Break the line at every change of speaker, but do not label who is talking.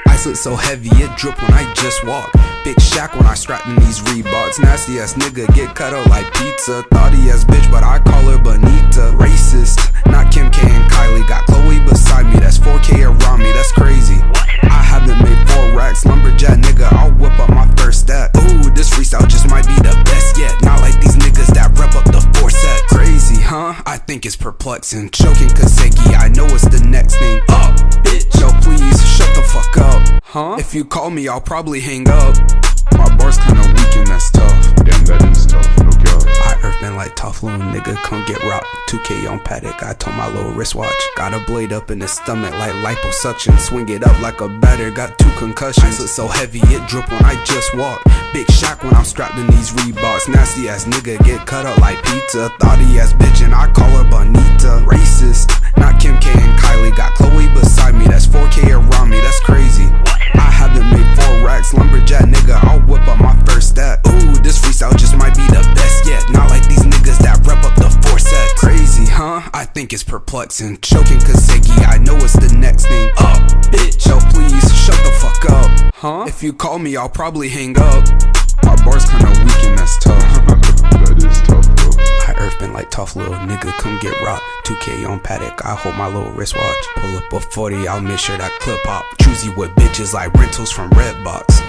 Ice look so heavy, it drip when I just walk. Big Shaq when I strapped in these Reeboks. Nasty ass nigga get cut up like pizza. Thoughty ass bitch, but I call her Bonita. Racist, not Kim K and Kylie. Got Chloe beside me, that's 4K around me, that's crazy. I haven't made 4 racks, lumberjack nigga, I'll whip up my first stack. Ooh, this freestyle just might be the best yet. Not like these niggas that rep up the 4 sets. Crazy, huh? I think it's perplexing. Choking Kaseki, I know it's the next thing. Up, bitch, yo please, shut the fuck up. Huh? If you call me, I'll probably hang up. My bar's kinda weak and that's tough.
Damn, that is tough, no doubt.
I earthbeen like tough little nigga, come get rocked. 2K on paddock, I told my little wristwatch. Got a blade up in his stomach like liposuction. Swing it up like a batter, got 2 concussions. It's so heavy, it drip when I just walk. Big Shaq when I'm strapped in these Reeboks. Nasty ass nigga get cut up like pizza. Thoughty ass bitch and I call her Bonita. Racist, not Kim K and Kylie. Got Chloe beside me, that's 4K around me, that's crazy. I haven't made 4 racks, lumberjack nigga, I'll whip up my first stack. Ooh, this freestyle just might be the best yet. Not like these niggas that rep up the 4 sets. Crazy, huh? I think it's perplexing. Choking Kaseki, I know it's the next thing. Up, bitch, yo please, shut the fuck up. Huh? If you call me, I'll probably hang up. My bar's kinda weak and that's tough.
That is tough, bro.
I earthbeen like tough little nigga, come get rocked. 2K on paddock, I hold my little wristwatch. Pull up a 40, I'll make sure that clip pop. Choosy with bitches like rentals from Redbox.